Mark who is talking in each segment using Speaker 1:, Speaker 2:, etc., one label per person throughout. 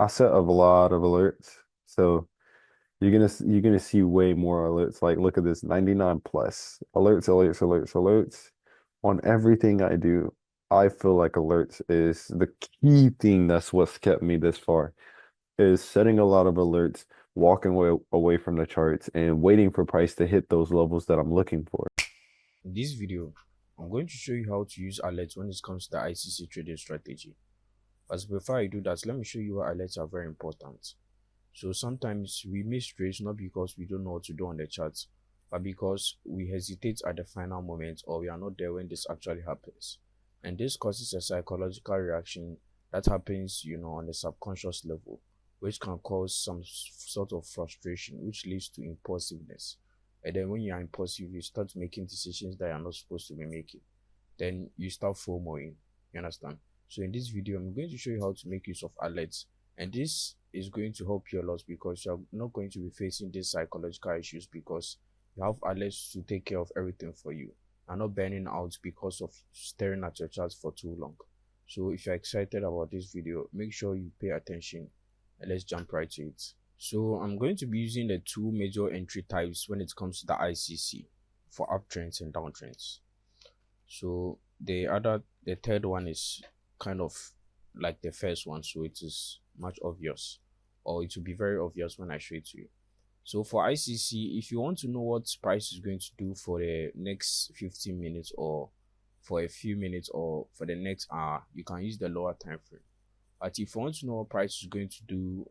Speaker 1: I set up a lot of alerts. So you're gonna see way more alerts. Like look at this 99 plus alerts, alerts, alerts, alerts on everything I do. I feel like alerts is the key thing that's what's kept me this far is setting a lot of alerts, walking away from the charts and waiting for price to hit those levels that I'm looking for.
Speaker 2: In this video, I'm going to show you how to use alerts when it comes to the ICC trading strategy. But before I do that, let me show you why alerts are very important. So sometimes we miss trades not because we don't know what to do on the charts, but because we hesitate at the final moment or we are not there when this actually happens. And this causes a psychological reaction that happens, on the subconscious level, which can cause some sort of frustration, which leads to impulsiveness. And then when you are impulsive, you start making decisions that you're not supposed to be making. Then you start FOMOing. You understand? So in this video, I'm going to show you how to make use of alerts. And this is going to help you a lot because you're not going to be facing these psychological issues because you have alerts to take care of everything for you and not burning out because of staring at your charts for too long. So if you're excited about this video, make sure you pay attention and let's jump right to it. So I'm going to be using the two major entry types when it comes to the ICC for uptrends and downtrends. So the third one is kind of like the first one, so it is much obvious, or it will be very obvious when I show it to you. So for ICC, if you want to know what price is going to do for the next 15 minutes or for a few minutes or for the next hour, you can use the lower time frame. But if you want to know what price is going to do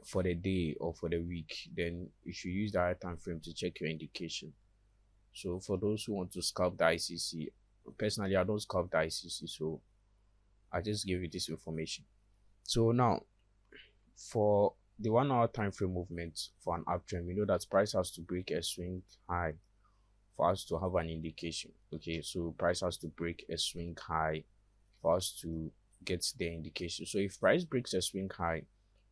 Speaker 2: for the day or for the week, then you should use the higher time frame to check your indication. So for those who want to scalp the ICC, personally I don't scalp the ICC, so I just give you this information. So now for the 1 hour time frame movement for an uptrend, we know that price has to break a swing high for us to have an indication. Okay, so price has to break a swing high for us to get the indication. So if price breaks a swing high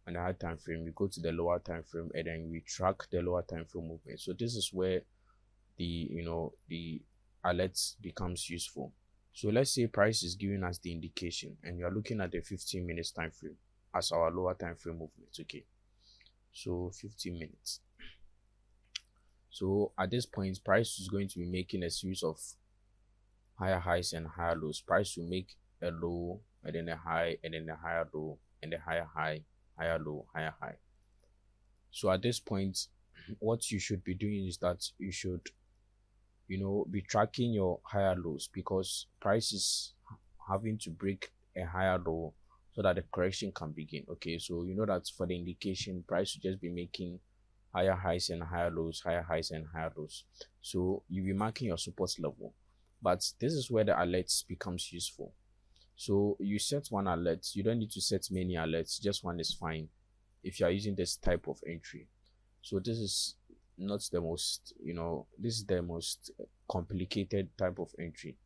Speaker 2: on the high time frame, we go to the lower time frame and then we track the lower time frame movement. So this is where the alerts becomes useful. So let's say price is giving us the indication and you are looking at the 15 minutes time frame as our lower time frame movement. Okay, so 15 minutes. So at this point, price is going to be making a series of higher highs and higher lows. Price will make a low and then a high and then a higher low and a higher high, higher low, higher high. So at this point, what you should be doing is that you should be tracking your higher lows because price is having to break a higher low so that the correction can begin. Okay, so you know that for the indication, price will just be making higher highs and higher lows, higher highs and higher lows. So you'll be marking your support level, but this is where the alerts becomes useful. So you set one alert. You don't need to set many alerts, just one is fine if you are using this type of entry. So this is not the most, this is the most complicated type of entry.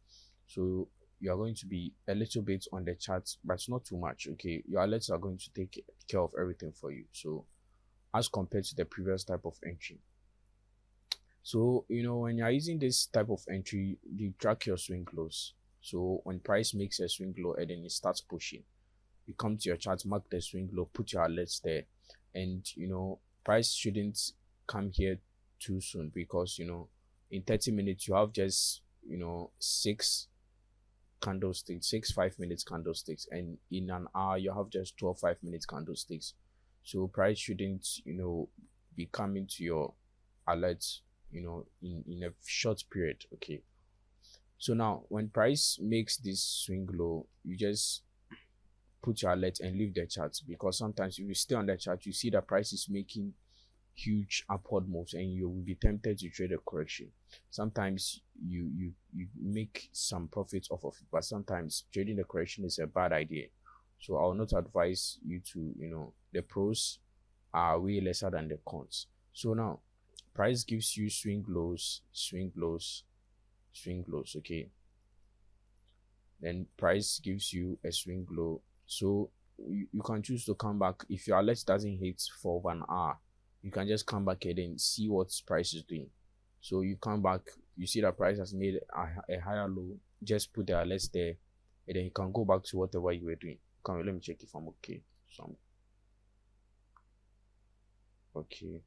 Speaker 2: So you are going to be a little bit on the chart, but not too much. Okay, your alerts are going to take care of everything for you. So as compared to the previous type of entry. So when you're using this type of entry, you track your swing lows. So when price makes a swing low and then it starts pushing, you come to your chart, mark the swing low, put your alerts there, and price shouldn't come here too soon because in 30 minutes you have just six candlesticks, 6 5 minutes candlesticks, and in an hour you have just 12 5 minutes candlesticks. So price shouldn't be coming to your alerts in a short period. Okay, so now when price makes this swing low, you just put your alert and leave the chart because sometimes if you stay on the chart, you see the price is making huge upward moves and you will be tempted to trade a correction. Sometimes you make some profits off of it, but sometimes trading the correction is a bad idea. So I will not advise you to, the pros are way lesser than the cons. So now price gives you swing lows, swing lows, swing lows. Okay, then price gives you a swing low. So you can choose to come back. If your alert doesn't hit for 1 hour, you can just come back and then see what price is doing. So you come back, you see that price has made a higher low, just put the alerts there and then you can go back to whatever you were doing. Let me check if I'm okay. So Okay.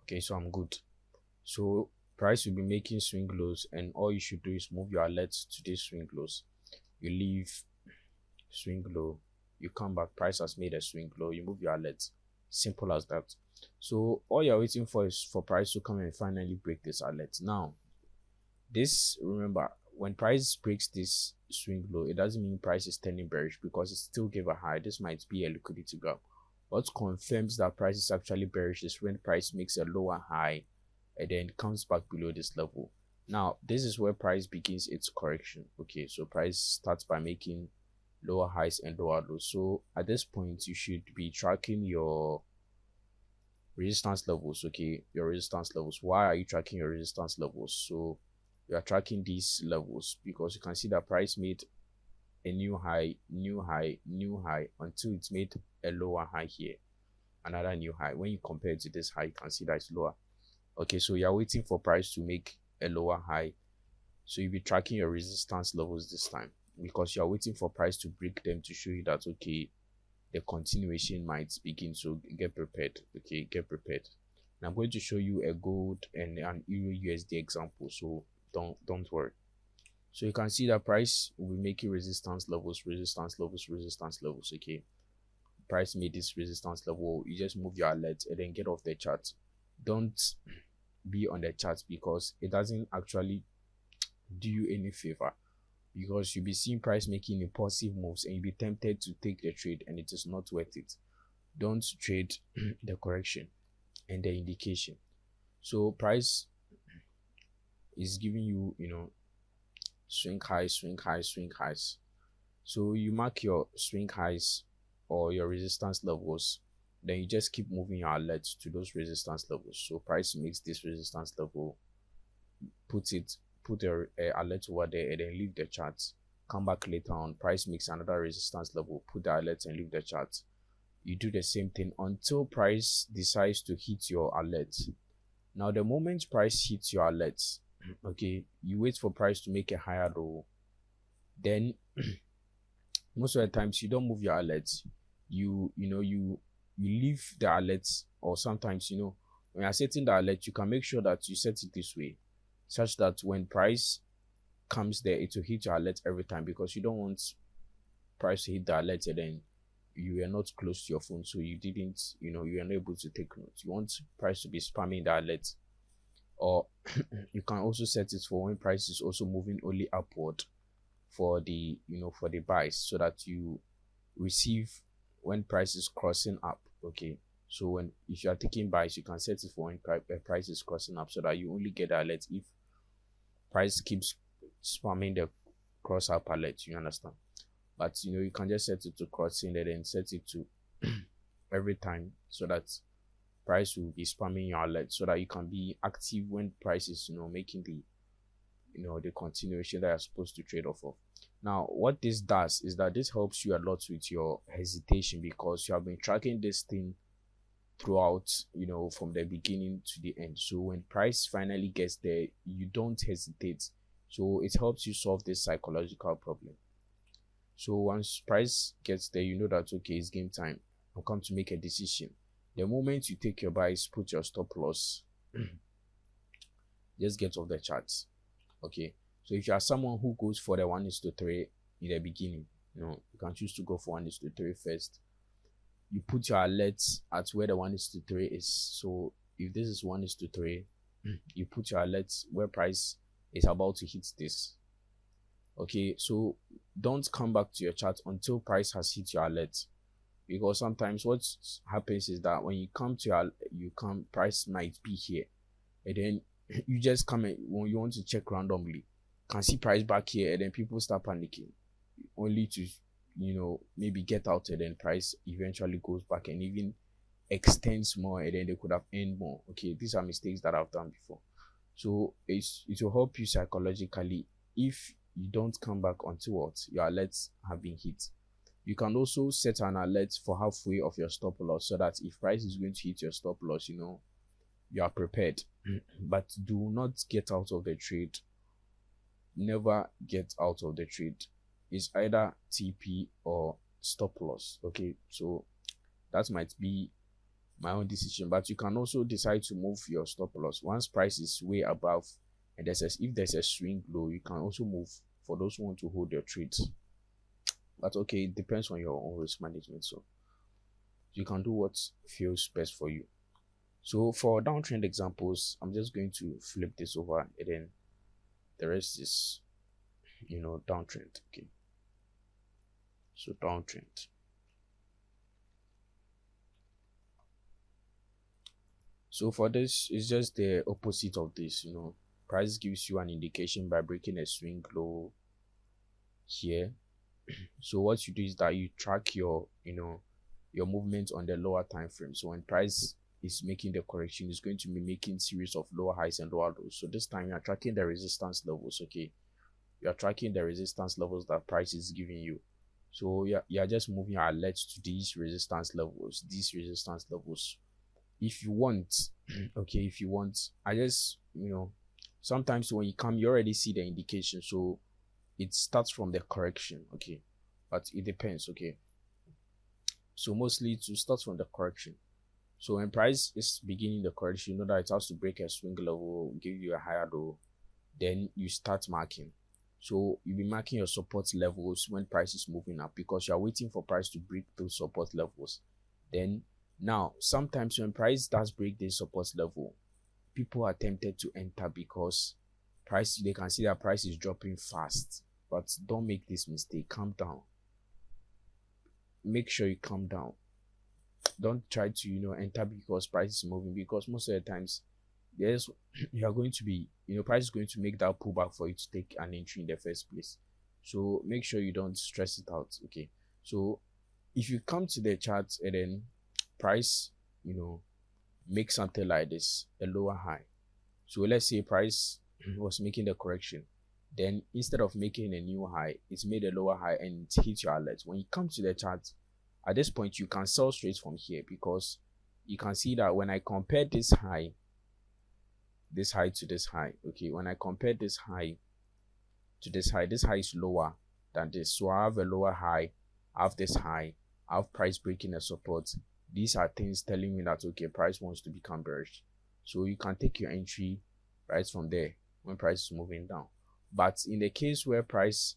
Speaker 2: Okay, so I'm good. So price will be making swing lows, and all you should do is move your alerts to these swing lows. You leave swing low, you come back, price has made a swing low, you move your alerts. Simple as that. So all you're waiting for is for price to come and finally break this alert. Now, this, remember, when price breaks this swing low, it doesn't mean price is turning bearish because it still gave a high. This might be a liquidity gap. What confirms that price is actually bearish is when price makes a lower high and then comes back below this level. Now, this is where price begins its correction. Okay, so price starts by making lower highs and lower lows. So at this point, you should be tracking your resistance levels. Okay, your resistance levels. Why are you tracking your resistance levels? So you are tracking these levels because you can see that price made a new high, new high, new high until it's made a lower high here, another new high. When you compare it to this high, you can see that it's lower. Okay, so you're waiting for price to make a lower high, so you'll be tracking your resistance levels this time because you're waiting for price to break them to show you that, okay, the continuation might begin. So get prepared. Okay, get prepared. And I'm going to show you a gold and an euro USD example, so don't worry. So you can see that price will be making resistance levels, resistance levels, resistance levels. Okay, price made this resistance level. You just move your alert and then get off the chart. Don't be on the chart because it doesn't actually do you any favor, because you'll be seeing price making impulsive moves and you'll be tempted to take the trade and it is not worth it. Don't trade the correction and the indication. So price is giving you, swing highs, swing highs, swing highs. So you mark your swing highs or your resistance levels, then you just keep moving your alert to those resistance levels. So price makes this resistance level, put your alert over there and then leave the chart. Come back later on, price makes another resistance level, put the alert and leave the chart. You do the same thing until price decides to hit your alert. Now the moment price hits your alert, okay, you wait for price to make a higher low. Then most of the times you don't move your alerts. You leave the alerts, or sometimes when you're setting the alert, you can make sure that you set it this way, such that when price comes there, it will hit your alert every time, because you don't want price to hit the alert and then you are not close to your phone, so you didn't, you are not able to take notes. You want price to be spamming the alert. Or you can also set it for when price is also moving only upward for the for the buys, so that you receive when price is crossing up. Okay, so if you are taking buys, you can set it for when price is crossing up, so that you only get the alert if price keeps spamming the cross up alert. You understand? But you can just set it to crossing and then set it to every time, so that price will be spamming your alert, so that you can be active when price is making the the continuation that you're supposed to trade off of. Now what this does is that this helps you a lot with your hesitation, because you have been tracking this thing throughout, from the beginning to the end. So when price finally gets there, you don't hesitate. So it helps you solve this psychological problem. So once price gets there, you know that, okay, it's game time. I've come to make a decision. The moment you take your buys, put your stop loss, just get off the charts. Okay, so if you are someone who goes for the 1:3 in the beginning, you can choose to go for 1:3 first. You put your alerts at where the 1:3 is. So if this is 1:3, you put your alerts where price is about to hit this. Okay, so don't come back to your chart until price has hit your alert, because sometimes what happens is that when you come to price might be here, and then you just come in when you want to check randomly, can see price back here, and then people start panicking, only to maybe get out, and then price eventually goes back and even extends more, and then they could have earned more. Okay, these are mistakes that I've done before. So it will help you psychologically if you don't come back until what your alerts have been hit. You can also set an alert for halfway of your stop loss so that if price is going to hit your stop loss, you are prepared. But do not get out of the trade. Never get out of the trade. It's either TP or stop loss. Okay, so that might be my own decision, but you can also decide to move your stop loss once price is way above, and if there's a swing low, you can also move for those who want to hold your trades. But okay, it depends on your own risk management, so you can do what feels best for you. So for downtrend examples, I'm just going to flip this over, and then the rest is downtrend. Okay, so downtrend. So for this, it's just the opposite of this. Price gives you an indication by breaking a swing low here. So what you do is that you track your movement on the lower time frame. So when price is making the correction, it's going to be making series of lower highs and lower lows. So this time you are tracking the resistance levels. Okay, you are tracking the resistance levels that price is giving you. So you are just moving your alerts to these resistance levels. If you want, okay, I just sometimes when you come, you already see the indication, so it starts from the correction. Okay, but it depends. Okay, so mostly to start from the correction. So when price is beginning the correction, you know that it has to break a swing level, give you a higher low, then you start marking. So you'll be marking your support levels when price is moving up, because you are waiting for price to break those support levels. Then now sometimes when price does break this support level, people are tempted to enter because they can see that price is dropping fast. But don't make this mistake. Calm down. Make sure you calm down. Don't try to enter because price is moving, because most of the times you are going to be price is going to make that pullback for you to take an entry in the first place. So make sure you don't stress it out. Okay, so if you come to the chart and then price make something like this, a lower high. So let's say price was making the correction, then instead of making a new high, it's made a lower high and it hits your alert. When you come to the chart, at this point you can sell straight from here, because you can see that when I compare this high to this high, okay, when I compare this high to this high is lower than this. So I have a lower high, I have this high, I have price breaking a support. These are things telling me that okay, price wants to become bearish. So you can take your entry right from there when price is moving down. But in the case where price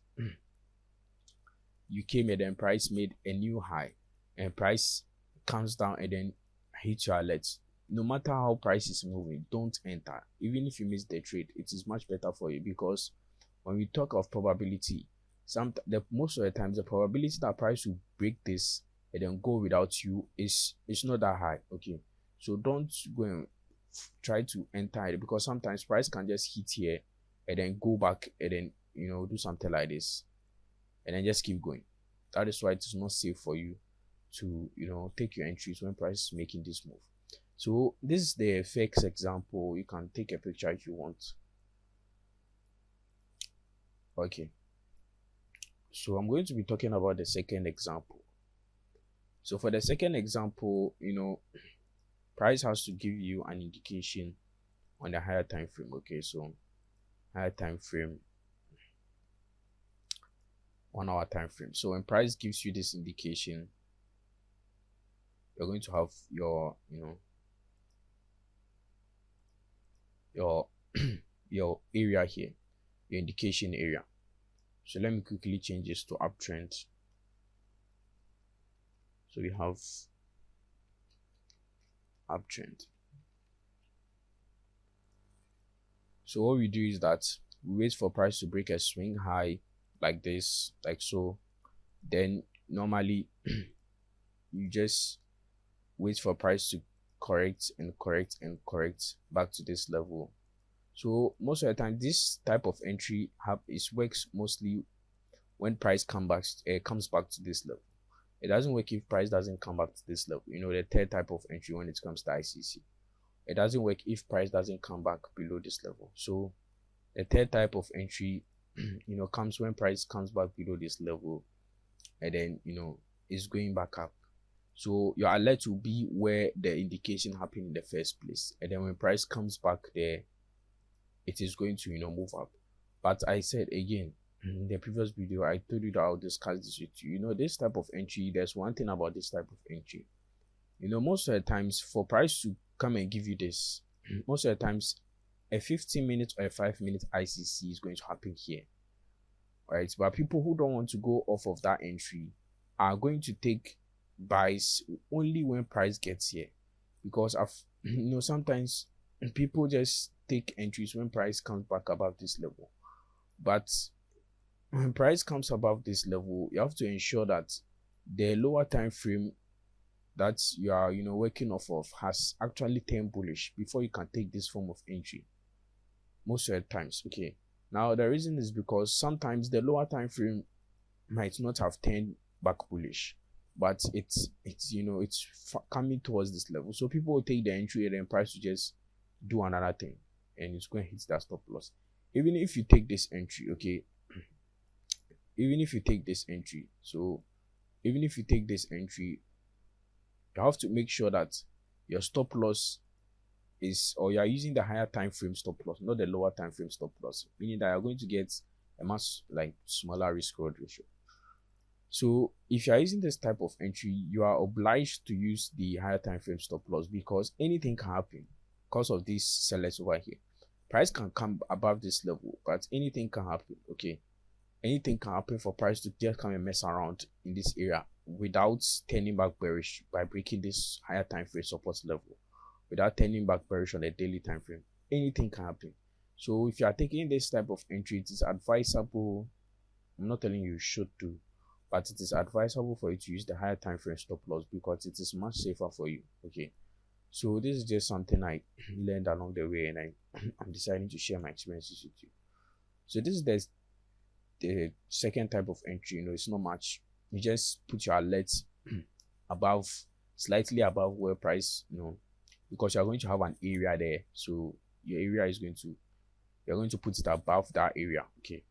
Speaker 2: you came and then price made a new high and price comes down and then hits your alert, no matter how price is moving, don't enter. Even if you miss the trade, it is much better for you, because when we talk of probability, most of the times the probability that price will break this and then go without you is not that high. Okay, so don't go and try to enter it, because sometimes price can just hit here and then go back and then do something like this and then just keep going. That is why it is not safe for you to take your entries when price is making this move. So this is the FX example. You can take a picture if you want. Okay, so I'm going to be talking about the second example. So for the second example, price has to give you an indication on the higher time frame. Okay, so higher time frame, 1 hour time frame. So when price gives you this indication, you're going to have your your area here, your indication area. So let me quickly change this to uptrend. So we have uptrend. So what we do is that we wait for price to break a swing high like this, like so. Then normally you just wait for price to correct and correct and correct back to this level. So most of the time this type of entry works mostly when price comes back to this level. It doesn't work if price doesn't come back to this level. The third type of entry when it comes to ICC. It doesn't work if price doesn't come back below this level. So the third type of entry comes when price comes back below this level. and then it's going back up. So your alert will be where the indication happened in the first place, and then when price comes back there, it is going to move up. But I said again in the previous video, I told you that I'll discuss this with you. This type of entry, there's one thing about this type of entry. Most of the times for price to come and give you this, most of the times a 15-minute or a 5-minute ICC is going to happen here. Right? But people who don't want to go off of that entry are going to take buys only when price gets here, because sometimes people just take entries when price comes back above this level. But when price comes above this level, you have to ensure that the lower time frame that you are working off of has actually turned bullish before you can take this form of entry. Most of the times, okay. Now the reason is because sometimes the lower time frame might not have turned back bullish, but it's coming towards this level. So people will take the entry and then price to just do another thing, and it's going to hit that stop loss. Even if you take this entry, okay. Even if you take this entry, you have to make sure that your stop loss is, or you are using the higher time frame stop loss, not the lower time frame stop loss, meaning that you're going to get a much smaller risk reward ratio. So if you are using this type of entry, you are obliged to use the higher time frame stop loss, because anything can happen because of these sellers over here. Price can come above this level, but anything can happen. Okay, anything can happen for price to just come and mess around in this area without turning back bearish by breaking this higher time frame support level, without turning back bearish on the daily time frame. Anything can happen. So if you are taking this type of entry, it is advisable. I'm not telling you should do, but it is advisable for you to use the higher time frame stop loss, because it is much safer for you. Okay, so this is just something I learned along the way, and I'm deciding to share my experiences with you. So this is the second type of entry. It's not much. You just put your alerts above, slightly above where price, because you're going to have an area there. So your area is you're going to put it above that area. Okay,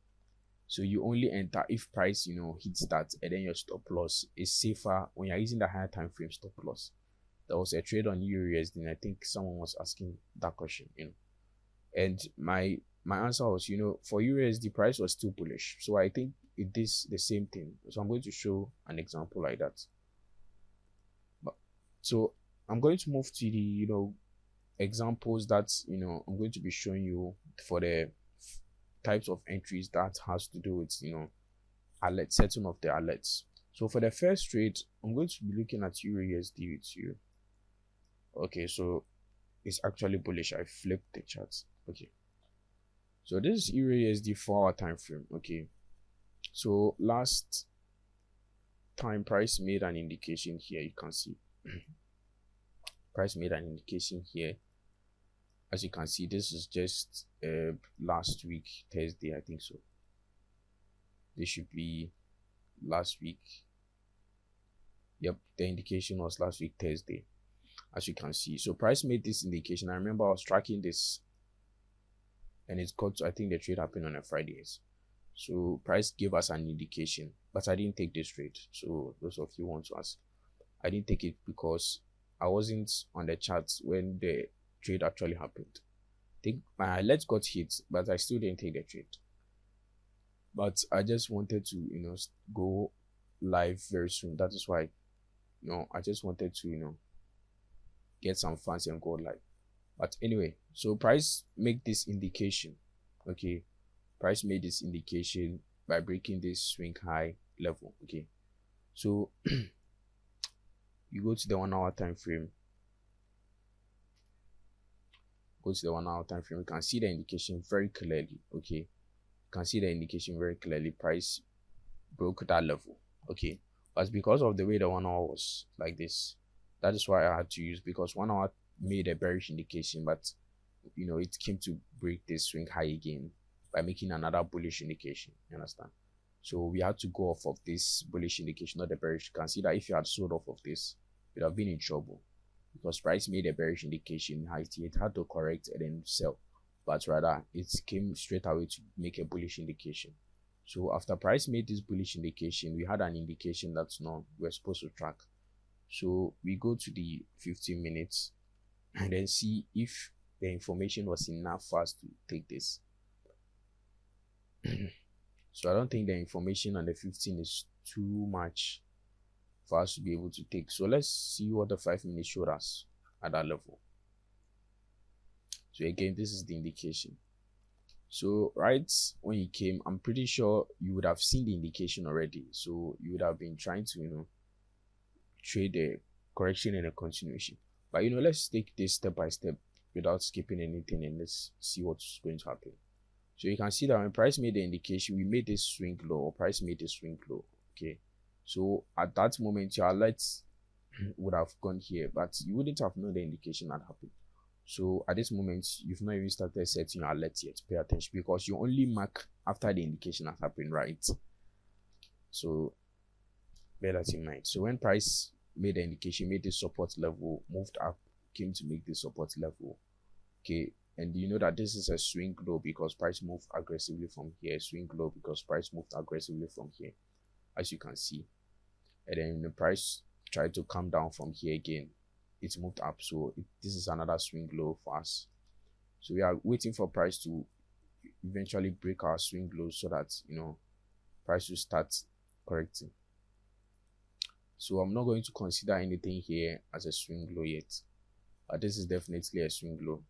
Speaker 2: so you only enter if price hits that, and then your stop loss is safer when you're using the higher time frame stop loss. There was a trade on EURUSD, and I think someone was asking that question, and my answer was, for EURUSD, price was still bullish. So I think it is the same thing. So I'm going to show an example like that. So I'm going to move to the examples that I'm going to be showing you for the types of entries that has to do with alert, setting of the alerts. So for the first trade, I'm going to be looking at EURUSD with you. Okay, so it's actually bullish. I flipped the charts. Okay, so this is EURUSD 4-hour time frame. Okay, so last time price made an indication here. You can see price made an indication here. As you can see, this is just last week Thursday, I think so. This should be last week. Yep, the indication was last week Thursday, as you can see. So price made this indication. I remember I was tracking this, and it's got to, I think the trade happened on a Friday. So price gave us an indication, but I didn't take this trade. So those of you want to ask, I didn't take it because I wasn't on the charts when the trade actually happened. I think my alerts got hit, but I still didn't take the trade. But I just wanted to go live very soon. That is why I just wanted to get some funds and go live. But anyway, so price make this indication. Okay, price made this indication by breaking this swing high level. Okay, so you go to the 1-hour time frame. Go to the 1-hour time frame. You can see the indication very clearly. Okay, you can see the indication very clearly. Price broke that level. Okay, but because of the way the 1 hour was like this, that is why I had to use, because 1 hour made a bearish indication, but it came to break this swing high again by making another bullish indication. You understand? So we had to go off of this bullish indication, not the bearish. You can see that if you had sold off of this, you'd have been in trouble, because price made a bearish indication. It had to correct and then sell, but rather it came straight away to make a bullish indication. So after price made this bullish indication, we had an indication that no, we're supposed to track. So we go to the 15 minutes and then see if the information was enough for us to take this. So I don't think the information on the 15 is too much for us to be able to take. So let's see what the 5 minutes showed us at that level. So again, this is the indication. So right when you came, I'm pretty sure you would have seen the indication already. So you would have been trying to, trade the correction and a continuation. But let's take this step by step without skipping anything, and let's see what's going to happen. So you can see that when price made the indication, we made this swing low, or price made this swing low. Okay. So at that moment, your alerts would have gone here, but you wouldn't have known the indication had happened. So at this moment, you've not even started setting your alerts yet. Pay attention, because you only mark after the indication has happened, right? So bear that in mind. So when price made the indication, made this support level, moved up, came to make this support level. Okay, and you know that this is a swing low because price moved aggressively from here. Swing low because price moved aggressively from here, as you can see. And then the price tried to come down from here again. It moved up, so this is another swing low for us. So we are waiting for price to eventually break our swing low so that price will start correcting. So I'm not going to consider anything here as a swing low yet, but this is definitely a swing low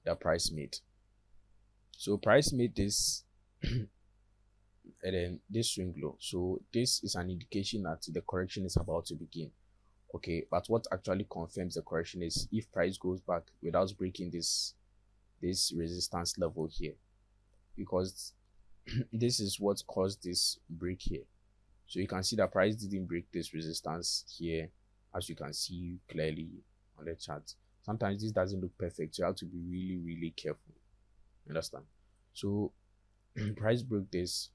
Speaker 2: that price made. So price made this and then this swing low. So this is an indication that the correction is about to begin. Okay, but what actually confirms the correction is if price goes back without breaking this resistance level here, because this is what caused this break here. So you can see that price didn't break this resistance here, as you can see clearly on the chart. Sometimes this doesn't look perfect, so you have to be really, really careful. Understand? So price broke this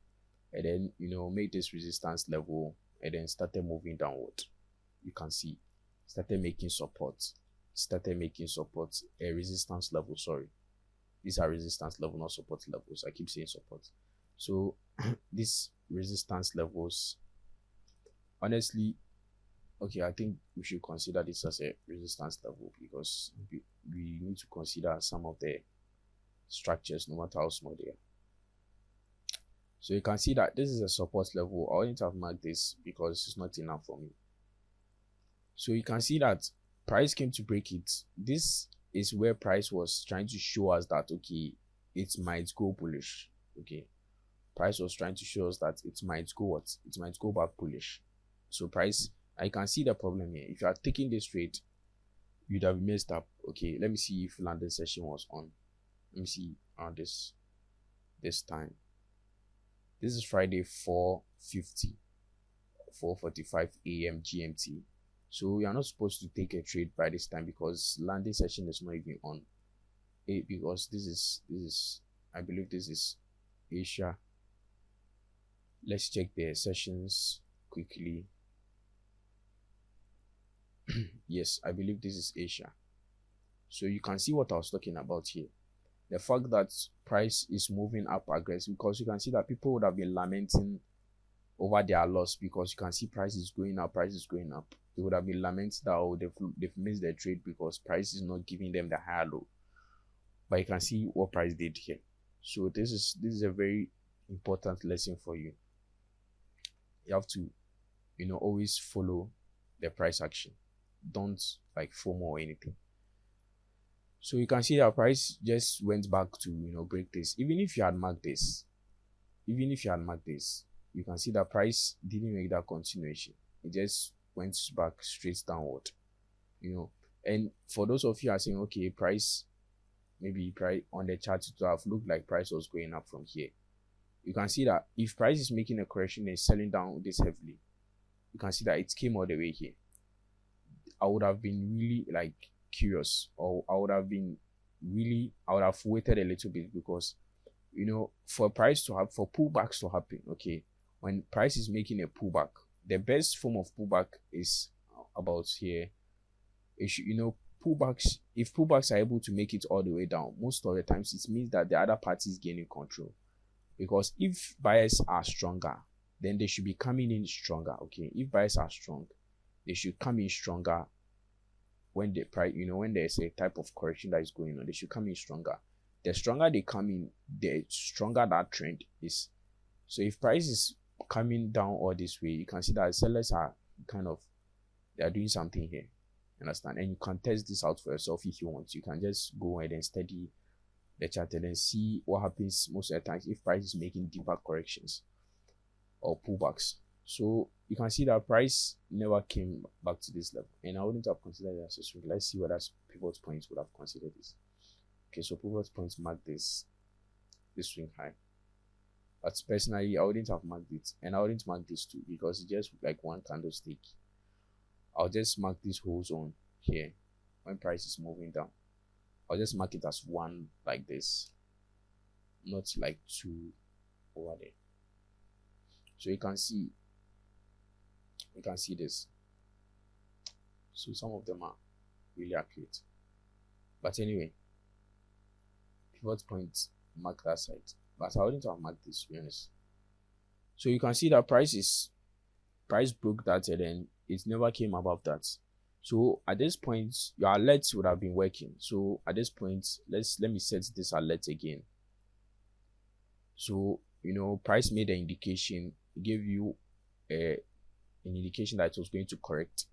Speaker 2: and then made this resistance level and then started moving downward. You can see started making support, a resistance level. Sorry, these are resistance level, not support levels. I keep saying support. So these resistance levels, honestly, okay, I think we should consider this as a resistance level, because we need to consider some of the structures, no matter how small they are. So you can see that this is a support level. I need to have marked this because it's not enough for me. So you can see that price came to break it. This is where price was trying to show us that, okay, it might go bullish. Okay, price was trying to show us that it might go what? It might go back bullish. So price, I can see the problem here. If you are taking this trade, you'd have messed up. Okay, let me see if London session was on. Let me see on this time. This is Friday, 4:50, 4:45 a.m. GMT. So we are not supposed to take a trade by this time because London session is not even on. Because this is I believe this is Asia. Let's check the sessions quickly. Yes, I believe this is Asia. So you can see what I was talking about here. The fact that price is moving up aggressively, because you can see that people would have been lamenting over their loss, because you can see price is going up, They would have been lamenting that, oh, they've missed their trade because price is not giving them the higher low. But you can see what price did here. So this is a very important lesson for you. You have to always follow the price action. Don't like FOMO or anything. So you can see that price just went back to break this. Even if you had marked this, you can see that price didn't make that continuation. It just went back straight downward. And for those of you who are saying, okay, price on the chart to have looked like price was going up from here, you can see that if price is making a correction and selling down this heavily, you can see that it came all the way here. I would have been really curious, or I would have waited a little bit, because for pullbacks to happen, okay, when price is making a pullback, the best form of pullback is about here. Pullbacks, if pullbacks are able to make it all the way down, most of the times it means that the other party is gaining control. Because if buyers are stronger, then they should be coming in stronger. Okay, if buyers are strong, they should come in stronger when the price, when there's a type of correction that is going on. They should come in stronger. The stronger they come in, the stronger that trend is. So if price is coming down all this way, you can see that sellers are they are doing something here. Understand? And you can test this out for yourself if you want. You can just go ahead and study the chart and then see what happens most of the times if price is making deeper corrections or pullbacks. So you can see that price never came back to this level, and I wouldn't have considered it as a swing. Let's see what that pivot points would have considered this. Okay, so pivot points mark this swing high, but personally I wouldn't have marked it, and I wouldn't mark this too because it's just like one candlestick. I'll just mark this whole zone here when price is moving down. I'll just mark it as one like this, not like two over there. So you can see this. So some of them are really accurate, but anyway, pivot point mark that side, but I wouldn't have marked this, to be honest. So you can see that price broke that, and then it never came above that. So at this point, your alerts would have been working. So at this point, let me set this alert again. So price made an indication, gave you an indication that it was going to correct.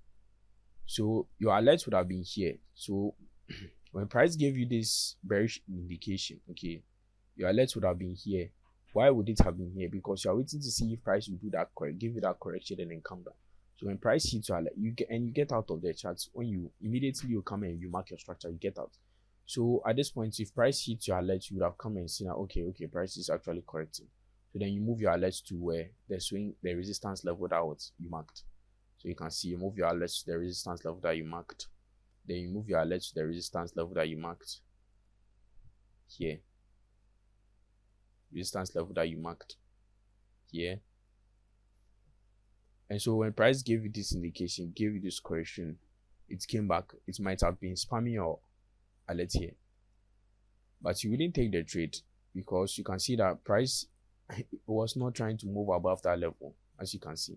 Speaker 2: So your alert would have been here. So when price gave you this bearish indication, okay, your alert would have been here. Why would it have been here? Because you are waiting to see if price will do that give you that correction and then come down. So when price hits your alert, you get out of the charts. When you come and you mark your structure, you get out. So at this point, if price hits your alert, you would have come and seen that okay, price is actually correcting. So then you move your alert to where the resistance level that was you marked. So you can see you move your alert to the resistance level that you marked. Then you move your alert to the resistance level that you marked here. Resistance level that you marked here. And so when price gave you this indication, gave you this correction, it came back. It might have been spamming your alert here, but you wouldn't take the trade because you can see that price was not trying to move above that level. As you can see,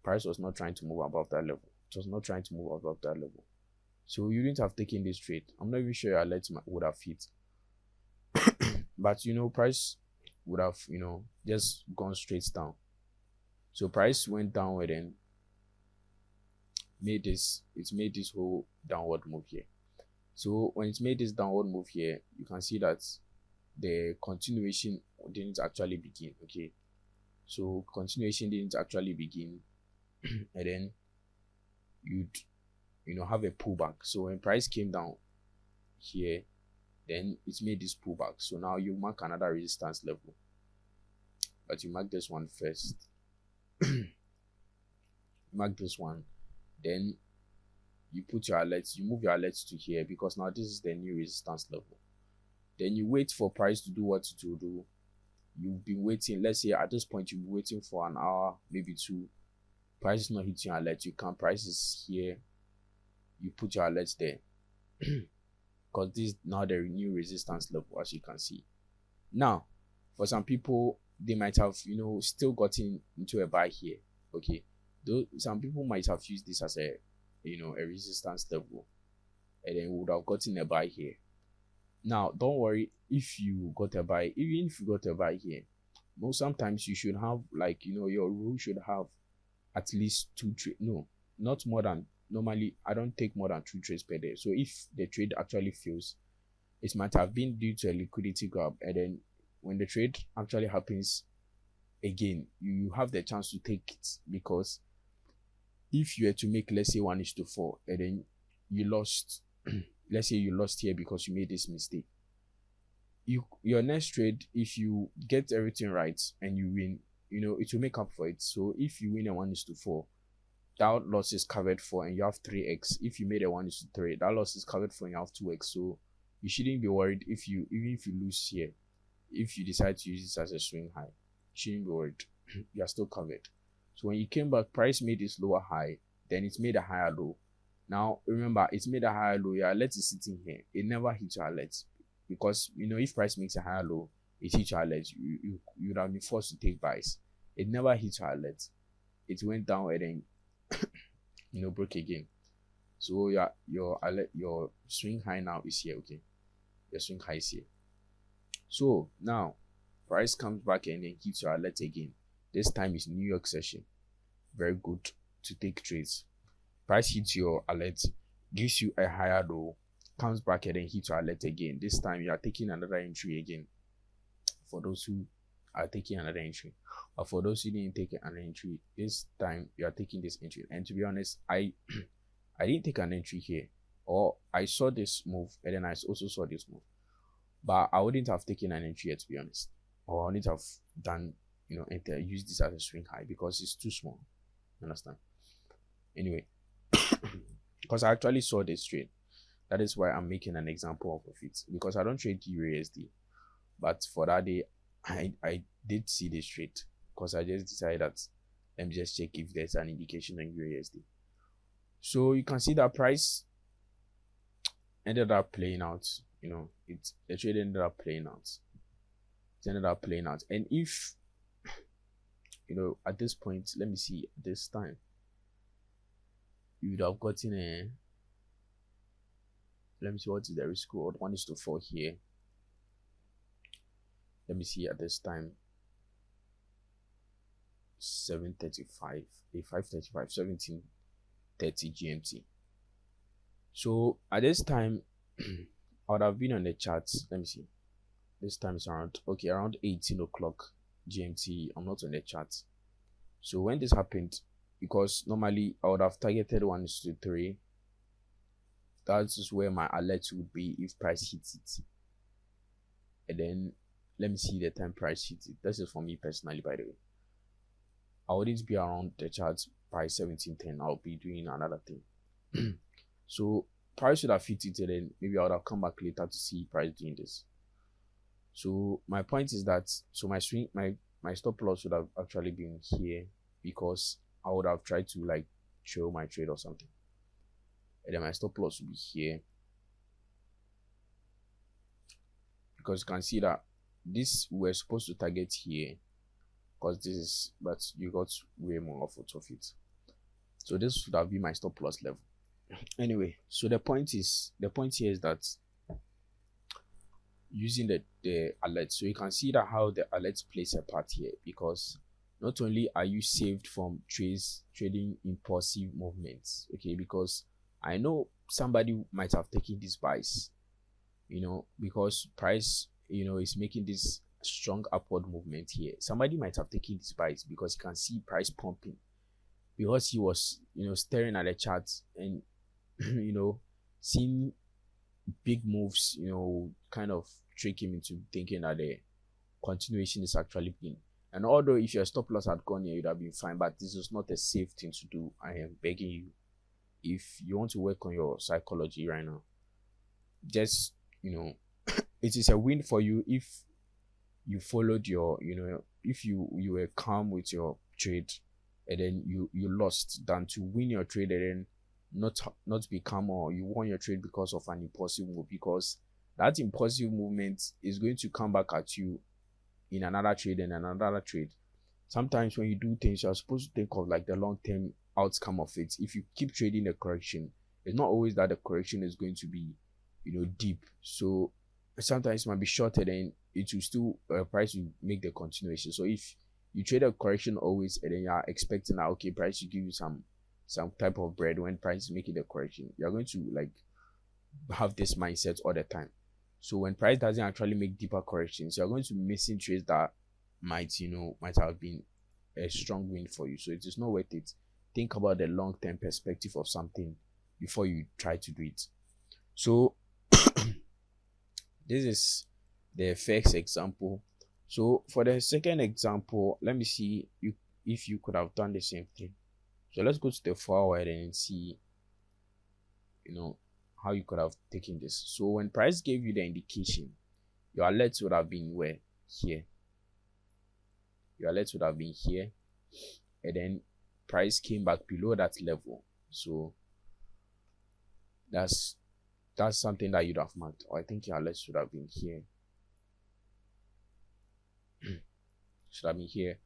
Speaker 2: price was not trying to move above that level. It was not trying to move above that level. So you wouldn't have taken this trade. I'm not even sure your alert would have hit. But price would have just gone straight down. So price went downward and made this whole downward move here. So when it made this downward move here, you can see that the continuation didn't actually begin. Okay, so continuation didn't actually begin, and then you'd have a pullback. So when price came down here, then it made this pullback. So now you mark another resistance level, but you mark this one first. Mark this one, then you put your alerts, you move your alerts to here because now this is the new resistance level. Then you wait for price to do what it will do. You've been waiting, let's say at this point you've been waiting for an hour, maybe two. Price is not hitting your alert. You can price is here, you put your alerts there because this is now the new resistance level, as you can see. Now for some people, they might have still gotten into a buy here. Okay, though some people might have used this as a a resistance level, and then would have gotten a buy here. Now don't worry if you got a buy. Even if you got a buy here, sometimes you should have your rule should have at least two trades. No, not more than, normally I don't take more than 2 trades per day. So if the trade actually fails, it might have been due to a liquidity grab, and then when the trade actually happens again, you have the chance to take it, because if you were to make, let's say 1:4, and then you lost let's say you lost here because you made this mistake, your next trade, if you get everything right and you win, it will make up for it. So if you win a 1:4, that loss is covered for and you have 3x. If you made a 1:3, that loss is covered for and you have 2x. So you shouldn't be worried even if you lose here. If you decide to use this as a swing high, you shouldn't be worried. You are still covered. So when you came back, price made this lower high, then it made a higher low. Now remember, it's made a higher low. Your alert is sitting here. It never hits your alert, because if price makes a higher low, it hit your alert, you would have been forced to take buys. It never hit your alert. It went down and then broke again. So your alert, your swing high now is here. Okay, your swing high is here. So now price comes back and then hits your alert again. This time is New York session. Very good to take trades. Price hits your alert, gives you a higher low, comes back and then hits your alert again. This time you are taking another entry again. For those who are taking another entry, or for those who didn't take an entry, this time you are taking this entry. And to be honest, I didn't take an entry here, or I saw this move and then I also saw this move, but I wouldn't have taken an entry here, to be honest, or I wouldn't have done use this as a swing high because it's too small. Understand? Anyway, because I actually saw this trade, that is why I'm making an example of it, because I don't trade EURUSD, but for that day I did see this trade because I just decided that let me just check if there's an indication on EURUSD. So you can see that price ended up playing out. The trade ended up playing out. It ended up playing out. And if at this point, let me see, at this time, you would have gotten a, let me see, what is the risk reward? 1:4 here. Let me see, at this time, 7:35, 5:35, 17:30 GMT. So at this time, I would have been on the charts. Let me see. This time is around 18 o'clock GMT. I'm not on the chart. So when this happened, because normally I would have targeted 1:3. That is where my alert would be if price hits it. And then let me see the time price hits it. This is for me personally, by the way. I wouldn't be around the charts by 17:10. I'll be doing another thing. So price should have hit it, and then maybe I would have come back later to see price doing this. So my point is that, so my swing, my stop loss should have actually been here, because I would have tried to like trail my trade or something, and then my stop loss would be here, because you can see that this we're supposed to target here, because this is, but you got way more of it. So this should have been my stop loss level. Anyway, so the point here is that using the alert, so you can see that how the alert plays a part here, because not only are you saved from trading impulsive movements, okay, because I know somebody might have taken these buys, because price is making this strong upward movement here. Somebody might have taken these buys because you can see price pumping, because he was staring at the chart and seeing big moves kind of trick him into thinking that the continuation is actually in. And although if your stop loss had gone here, you'd have been fine, but this is not a safe thing to do. I am begging you, if you want to work on your psychology right now, just it is a win for you if you followed your if you were calm with your trade and then you lost, than to win your trade and then not be calm, or you won your trade because of an impulsive move, because that impulsive movement is going to come back at you in another trade and another trade. Sometimes when you do things, you're supposed to think of like the long-term outcome of it. If you keep trading the correction, it's not always that the correction is going to be deep. So sometimes it might be shorter, and it will still price will make the continuation. So if you trade a correction always, and then you are expecting that okay, price will give you some type of bread when price is making the correction, you're going to like have this mindset all the time. So when price doesn't actually make deeper corrections, you're going to be missing trades that might have been a strong win for you. So it is not worth it. Think about the long-term perspective of something before you try to do it. So this is the first example. So for the second example, let me see if you could have done the same thing. So let's go to the forward and see how you could have taken this. So when price gave you the indication, your alert would have been where? Here. Your alert would have been here, and then price came back below that level. So that's something that you'd have marked, or I think your alert should have been here. should have been here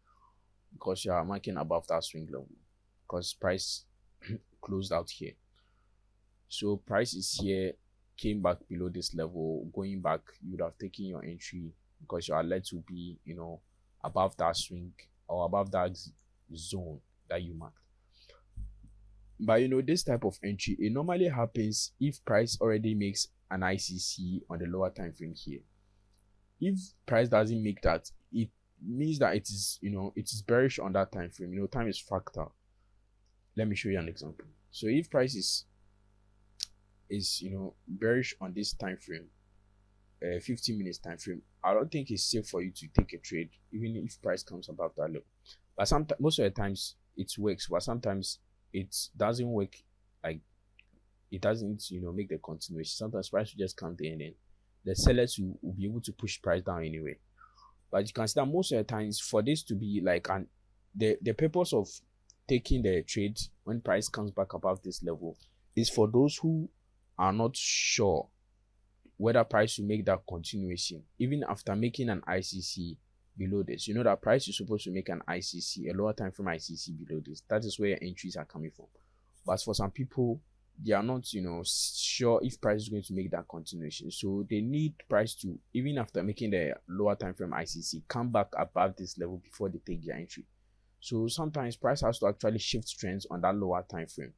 Speaker 2: because you are marking above that swing level because price closed out here. So price is here, came back below this level. Going back, you would have taken your entry because you are led to be, above that swing or above that zone that you marked. But this type of entry, it normally happens if price already makes an ICC on the lower time frame here. If price doesn't make that, it means that it is, it is bearish on that time frame. Time is fractal. Let me show you an example. So if price is bearish on this time frame, 15 minutes time frame, I don't think it's safe for you to take a trade even if price comes above that level. But sometimes, most of the times it works, but sometimes it doesn't work. Like it doesn't make the continuation. Sometimes price will just come there and then the sellers will be able to push price down anyway. But you can see that most of the times for this to be like the purpose of taking the trade when price comes back above this level is for those who are not sure whether price will make that continuation even after making an ICC below this. That price is supposed to make an ICC, a lower time frame ICC below this. That is where your entries are coming from. But for some people, they are not sure if price is going to make that continuation, so they need price to, even after making the lower time frame ICC, come back above this level before they take their entry. So sometimes price has to actually shift trends on that lower time frame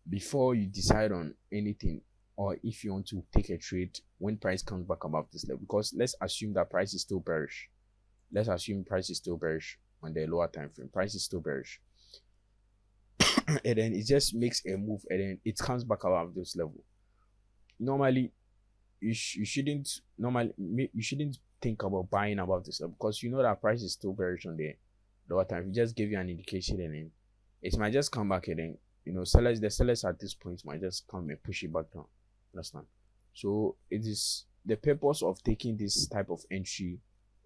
Speaker 2: before you decide on anything, or if you want to take a trade when price comes back above this level. Because let's assume that price is still bearish. Let's assume price is still bearish on the lower time frame. Price is still bearish. And then it just makes a move and then it comes back above this level. Normally, you shouldn't think about buying above this level because that price is still bearish on the lower time. It just give you an indication and then it might just come back and then the sellers at this point might just come and push it back down. Understand? So it is the purpose of taking this type of entry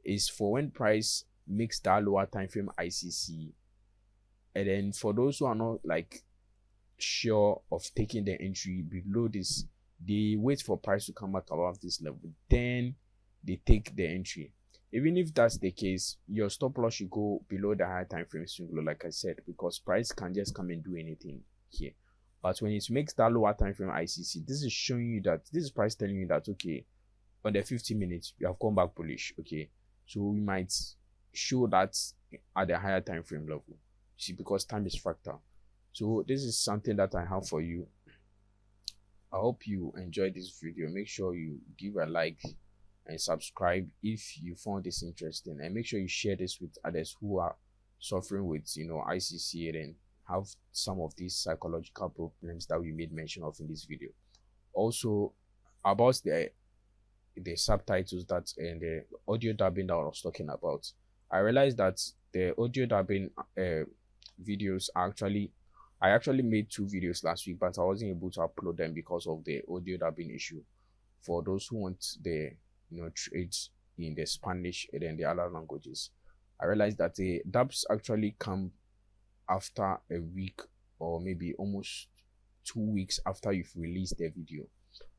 Speaker 2: is for when price makes that lower time frame ICC, and then for those who are not like sure of taking the entry below this, they wait for price to come back above this level, then they take the entry. Even if that's the case, your stop loss should go below the higher time frame swing low, like I said, because price can just come and do anything here. But when it makes that lower time frame ICC, this is showing you that this is price telling you that okay, on the 15 minutes you have come back bullish. Okay, so we might show that at the higher time frame level. See, because time is fractal. So this is something that I have for you. I hope you enjoyed this video. Make sure you give a like and subscribe if you found this interesting, and make sure you share this with others who are suffering with ICC and have some of these psychological problems that we made mention of in this video. Also about the subtitles that and the audio dubbing that I was talking about, I realized that the audio dubbing videos I actually made 2 videos last week, but I wasn't able to upload them because of the audio dubbing issue. For those who want the trades in the Spanish and then the other languages, I realized that the dubs actually come after a week or maybe almost 2 weeks after you've released the video.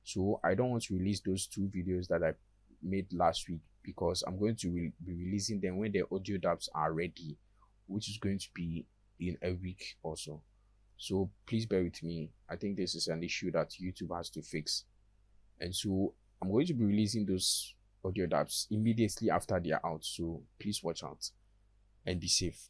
Speaker 2: So I don't want to release those 2 videos that I made last week because I'm going to be releasing them when the audio dubs are ready, which is going to be in a week or so. So please bear with me. I think this is an issue that YouTube has to fix, and so I'm going to be releasing those audio dubs immediately after they are out. So please watch out and be safe.